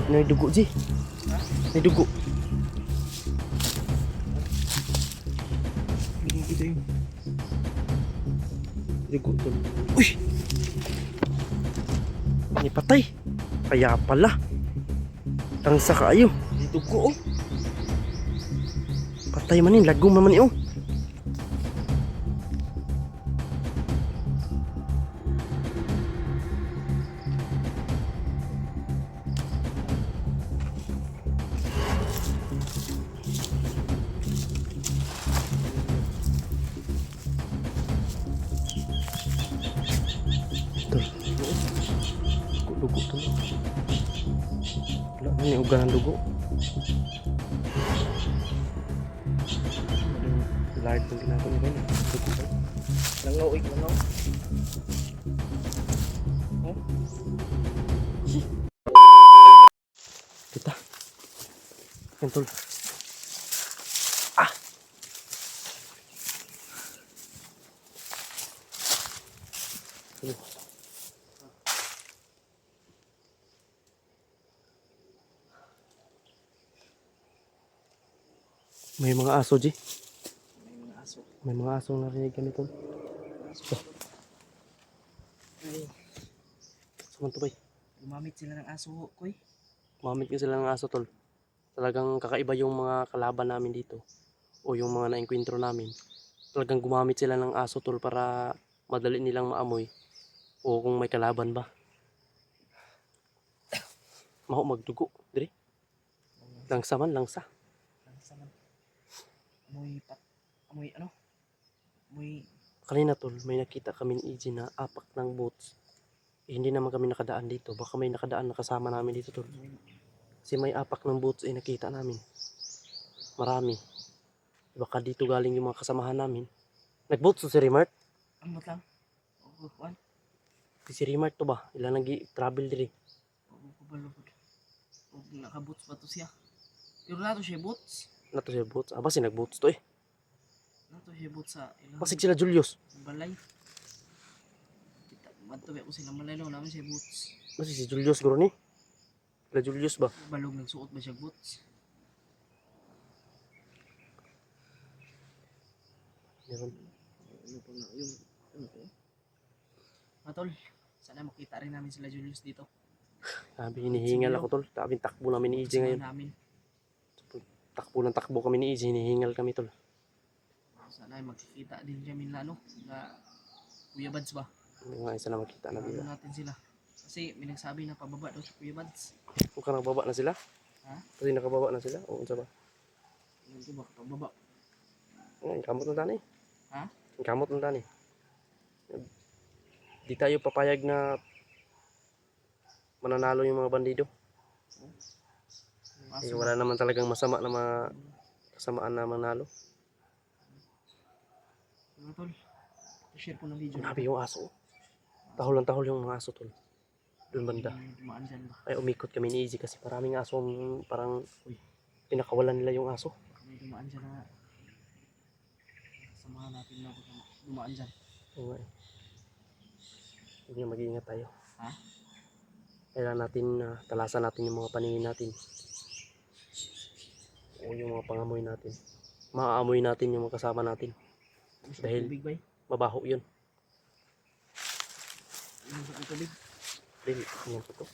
May dugo, Ji. May dugo. Ito yung dugo to. Uy! May patay. Kaya pala. Tangsa kaayo. May dugo, oh. Patay man yun. Lagong man yun, oh. Dugo to. Wala na yung uga ng dugo. Light ng ginagawa nila yun. Dugo pa. Langaw, langaw. Oh. Kita. Yan tol. Ah! May mga aso, Ji. May mga aso. May mga asong narinig kami tol. Ay, Sumanto ba? gumamit sila ng aso, koy. Gumamit nga sila ng aso tol. Talagang kakaiba yung mga kalaban namin dito. O yung mga naengkwentro namin. Talagang gumamit sila ng aso tol para madali nilang maamoy. O kung may kalaban ba. Maho magdugo. Dire. Langsa man, langsa. Amoy ano? Amoy Kanina tol, may nakita kami ni EJ na apak ng boats. Hindi naman kami nakadaan dito. Baka may nakadaan na kasama namin dito tol. Kasi may apak ng boats ay nakita namin. Marami. Baka dito galing yung mga kasamahan namin. Nag-boats to si Remart? ambot lang. O kuan. Si Remart to ba? Ilan nag-travel diri? O kubalo pud. O naka-boots pa to siya. Pero nato siya boots. Nato siya boats. Aba si nag-boats to eh. Nato siya boots sa ilang Pasig sila Julius. balay. Kita madto ko sila malay no namin siya boots. Kasi si Julius guro ni. Sila Julius ba? Balog nagsuot ba siya boots? Meron. Ano pa na yung ano to? Matol, sana makita rin namin sila Julius dito. Sabi hinihingal ako tol. Sabi takbo namin ni EJ ngayon. Namin. Takbo ng takbo kami ni EJ. Hinihingal kami tol. Sana ay magkikita din kami na ano, na Kuya Bads ba? Hindi nga isa na makita na Ano bila. natin sila. Kasi may nagsabi na pababa daw si Kuya Bads. Kung ka nakababa na sila? Ha? Kasi nakababa na sila? O unsa ba? Ano ko ba? Pababa. Ang kamot ng tani. Ha? Ang kamot ng tani. Di tayo papayag na mananalo yung mga bandido. Yung Eh, aso wala ba? naman talagang masama na kasamaan na manalo. Ano tol? I-share ko ng video. Grabe yung aso. Tahol ng tahol yung mga aso tol. Doon banda. Dumaan dyan ba? Ay umikot kami ni EJ kasi maraming aso parang pinakawalan nila yung aso. May dumaan dyan na samahan natin na dumaan dyan. Oo nga eh. Hindi na mag-iingat tayo. Ha? Kailangan natin talasan natin yung mga paningin natin. O yung mga pangamoy natin. Maaamoy natin yung mga kasama natin. Gusto Dahil- tubig ba eh? Mabaho yun. Gusto ko tubig? Dahil yan po to.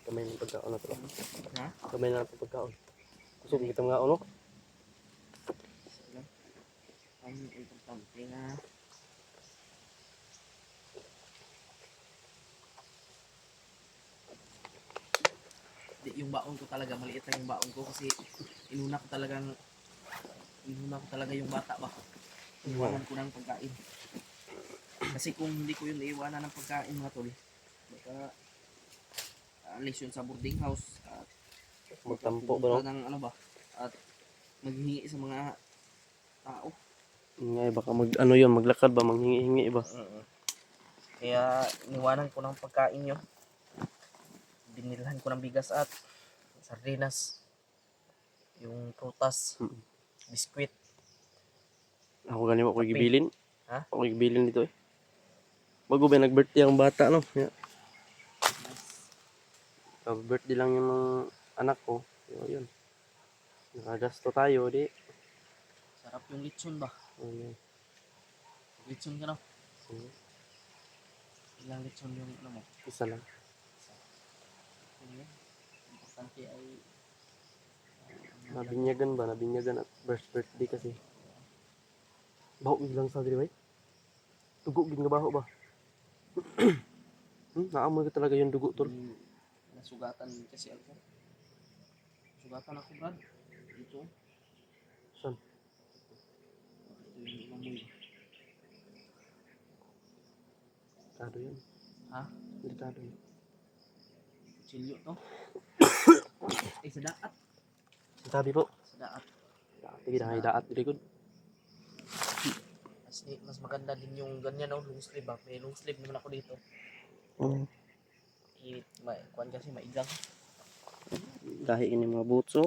Kamay ng pagkaon na to. Ha? Kamay na ng pagkaon. Gusto kita mga ano? Ang importante nga yung baon ko talaga, maliit lang yung baon ko kasi inuna ko talaga yung bata ba. Iwanan ko ng pagkain. Kasi kung hindi ko yun iiwanan ng pagkain mga tol, baka alis yun sa boarding house at Magtampo ba no? pupunta ng ano ba at maghingi sa mga tao. Ngay baka ano yun, maglakad ba, manghingi-hingi ba? Kaya iniwanan ko ng pagkain yun. Binilhan ko ng bigas at sardinas, yung prutas, biskwit. Ako ganyan ako Kape. gibilin. Ha? Ako gibilin dito eh. Bago ba nag-birthday ang bata no? Yeah. Birthday lang yung anak ko. So, yun. Nakagasto tayo, di. Sarap yung lechon ba? Ayun. Lechon ka na. So, Ilang lechon yung ano mo? isa lang. Yun yun. Importante ay Nabinyagan ba? Nabinyagan at birthday kasi. Baho bilang sa diri, bay. Dugo gid nga baho ba? Naamoy ko talaga yung dugo, tol. Nasugatan kasi ako. Sugatan ako, Brad. Dito. Saan? Ito yung amoy. Delikado yun. Ha? Delikado yun. Kutsilyo to. Ay, sa daat. Sabi po. Sa daat. Sige na, daat diri gud. Mas maganda din yung ganyan, no? Long sleeve ba? May long sleeve naman ako dito. Kuan kasi maigang. Dahil ini mga butso.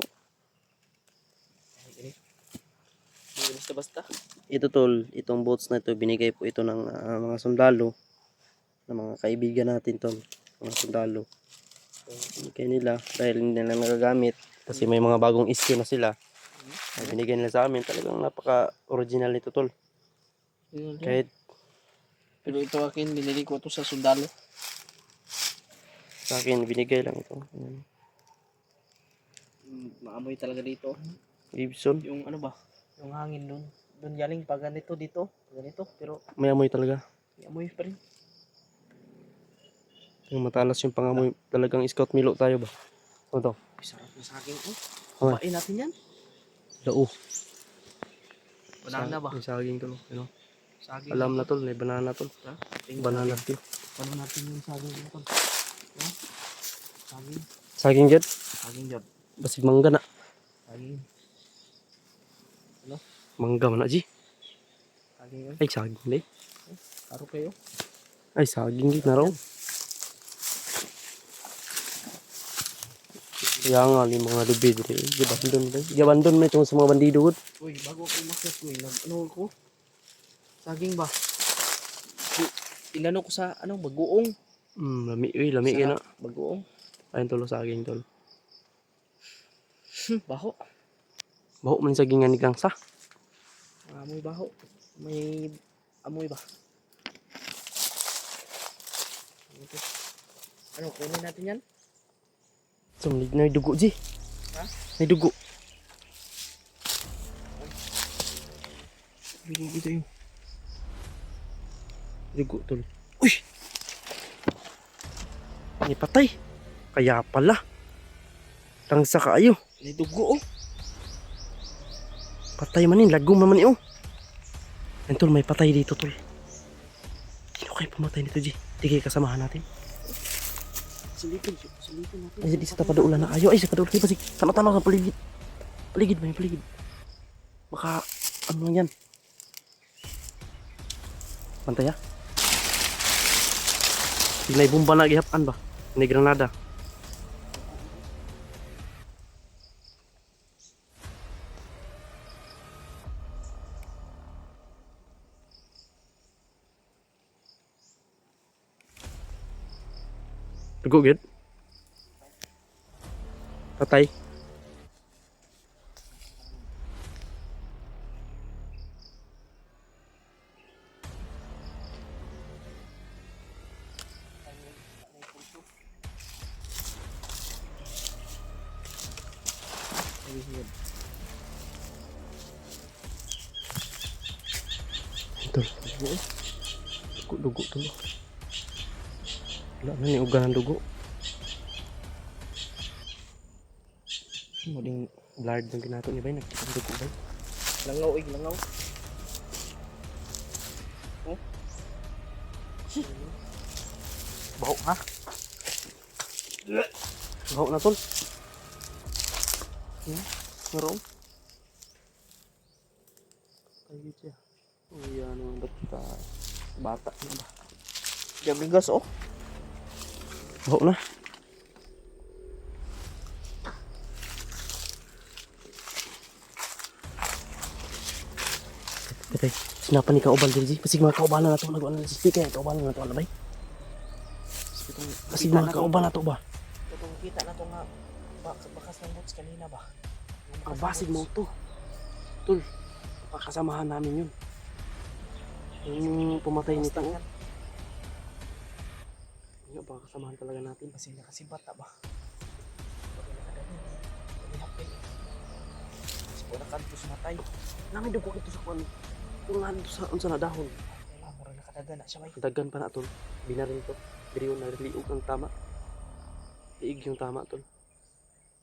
Ay, hindi basta-basta. Ito tol, itong boats na ito, binigay po ito ng mga sundalo. Ng mga kaibigan natin tol. Mga sundalo. So, binigay nila dahil hindi nila nagagamit. Kasi may mga bagong issue na sila. Ay, binigay nila sa amin. Talagang napaka-original nito tol. Kahit Pero ito akin, binili ko to sa sundalo. sa akin, binigay lang ito. Ayan. Maamoy talaga dito. Gibson, Yung ano ba? Yung hangin dun. Dun yaling pa ganito dito. Ganito. Pero may amoy talaga. may amoy pa rin. Yung matalas yung pangamoy. Talagang Scout Milo tayo ba? Ano to? Ay, sarap yung saging. Oh, Okay. kumain natin yan. Lao. Banana ba? May saging tol. Ano? Saging. Alam na tol, may banana tol. Ha? Banana tol. Paano natin yung saging dito? Ha? Saging. Saging jet. Saging job. Basig mangga na. Saging. Mangga man na ji. Saging yun. Ay saging day. Karo kayo. Ay saging di na raw. Kaya nga yung mga lubi dito. Gabandon ba? Gabandon may itong sa mga bandido gud. Uy, bago ako umakyat ko, ano ko? Saging ba? Inano ko sa, bagoong. Lami lami Sa na. Bagoong. Ayun tol saging tol. Baho. Baho man sagingan ni Gangsa. Amoy baho. May amoy ba? Ito. Ano, kunin natin yan? So, may dugo ji. Ha? May dugo. Ito yung... Dugo tol. Uy! May patay. Kaya pala. Rangsa kaayo. May dugo, oh. Patay man yun. Lagom naman yun. Ayun tol, may patay dito tol. Sino kayo pumatay nito ji? Di kayo kasamahan natin. Silipin natin. Ay, di sa tapadaulan na kayo. Ay, sa tapadaulan kayo. Pasig, tanaw-tanaw sa paligid. Paligid ba yung paligid? Baka, ano yan? Pantay ha? May bomba na gihapan ba? May granada. Dugo gid. Patay. Ito. Dugo to. Wala na ni ugan ng dugo. Muling blurred ng ginato ni bay. Nagkita ng dugo bay. Langaw, langaw. Oh. Baho, ha? Baho na tol. Meron. Ay, siya. Oh, yan ang bata. Bata na ba? Gabigas, oh. Baho na. Kapay, sinapan ni kaubal diri. Pasig mga kaubalan na to. Nagawa na si Speaker. Kaubalan na to. Alabay. Pasig mga kaubalan na to ba? Itong Nakita na to nga bakas ng boots kanina ba? Yung Ang bakas ng basig mo boots. to. Tol, pakasamahan namin yun. Yung pumatay nito. Basta yan. Nga, pakasamahan talaga natin. Kasi bata ba? Pag nakadagan, pag-ihapin. Kasi po nakantos matay. Namin dugo ito sa kwan. Kung nga ito sa na dahon. Kaya mura nakadagan na siya may. Dagan pa na tol. Binaril to. Biriw na liog ang tama. Liig yung tama tol.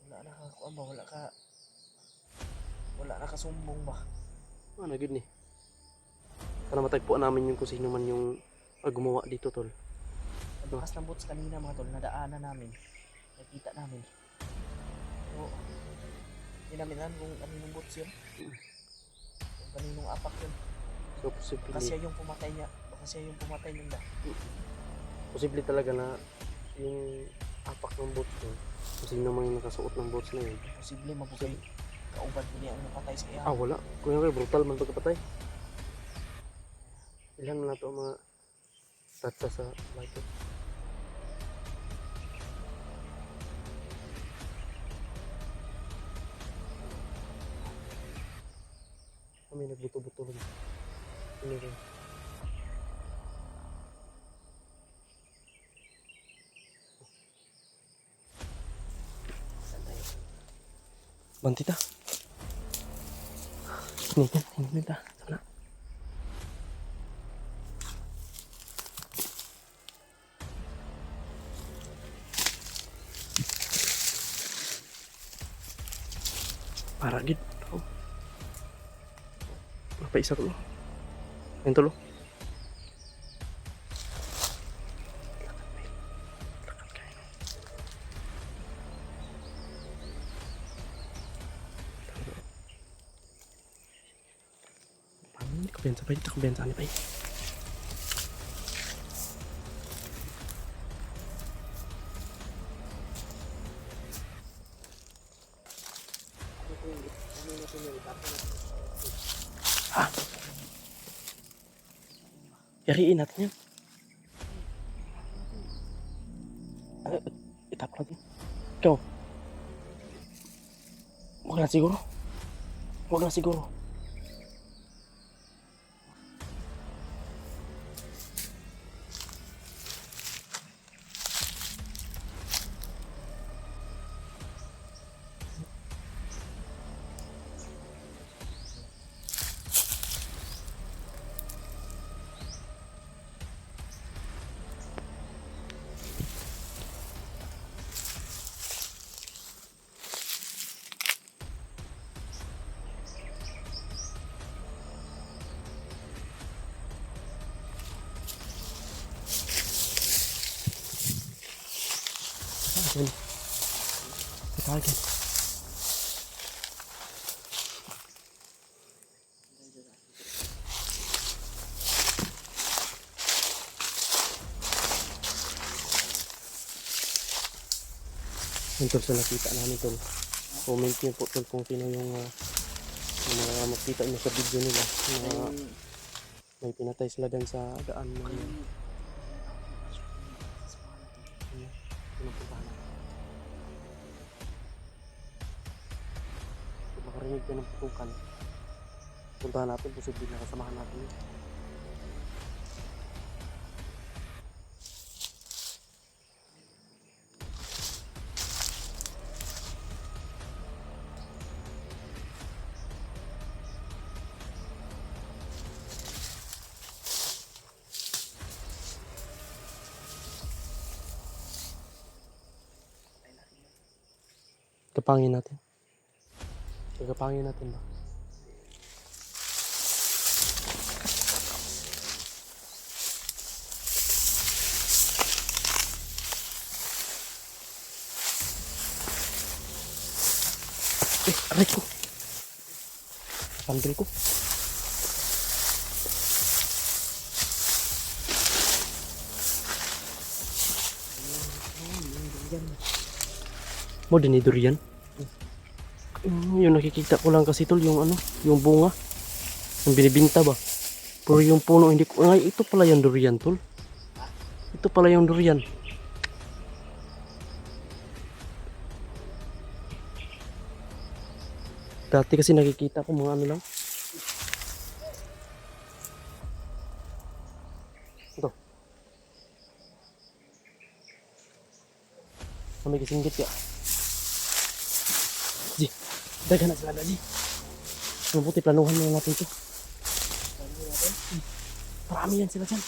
Wala na ka kuan ba? Wala na kasumbong ba? Ano gid ni? Para matagpuan namin yung kung sino man yung gumawa dito tol. Ang bakas ng boots kanina mga tol, nadaanan namin. Nakita namin. So, hindi namin alam kung kaninong boots yun. Kung kaninong apak yun. So posible, Baka siya yung pumatay niya. Baka siya yung pumatay niya. posible talaga na yung apak ng boots tol. Kung sino man yung nakasuot ng boots na yun. Posible mabukay. Kauban ko niya ang napatay sa iya. Wala. Kung yung brutal man pagkapatay. Ilan na to ang mga tatsa sa light. Kami nagbuto-buto rin. Ini rin. Bantita. Ini ta. Sana. Para gid. Oh. Apa isa ko? Yang tulo. Paano ko bensa pa ito ko bensa ni pa. Ah. Yariin natin yan. Itap natin. Ikaw. Huwag na siguro. Huwag na siguro. Again. Kita again. Yung tol sa nakita namin tol. Comment niyo po tol kung sino yung mga makita niyo sa video nila. May pinatay sila dyan sa daan ng pinupuntahan. Kung makarinig ka ng putukan, puntahan natin, posible na kasamahan natin yun. Kapangin natin. Kapangin natin ba? Aray ko. Pandri ko. Mo din ni durian. Yung nakikita ko lang kasi tol yung ano, yung bunga. Yung binibinta ba? Pero yung puno hindi ko. Ay, ito pala yung durian tol. Ito pala yung durian. Dati kasi nakikita ko mga ano lang. Ito. May kasinggit ya. Ji, dagan na sila Ji. Mabuti planuhan na natin ito. Sabi natin. Marami yan sila dyan.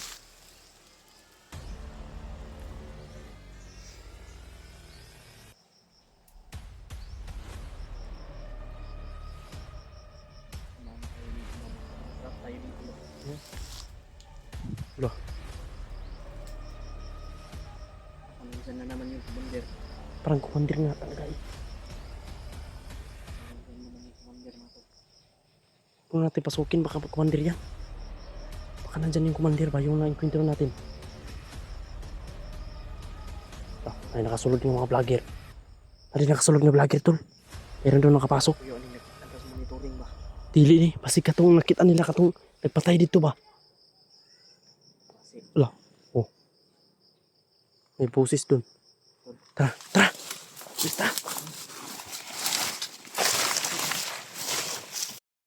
Samahan tayo dito. Trap tayo dito. Lo, Minsan na naman yung commander. parang kumandir nga talaga eh. Minsan naman yung commander mga tol. Kung natin pasukin, baka kumandir yan. Baka nandyan yung kumandir ba, yung na-encounter natin. Ay, nakasulog yung mga vlogger. Ay, nakasulog na vlogger tol. Meron doon nakapasok. Kuya, ano yung nagtatas monitoring ba? Dili ni, basi katong nakita nila katong nagpatay dito ba. Kasi May boses doon. Tara, tara. Basta.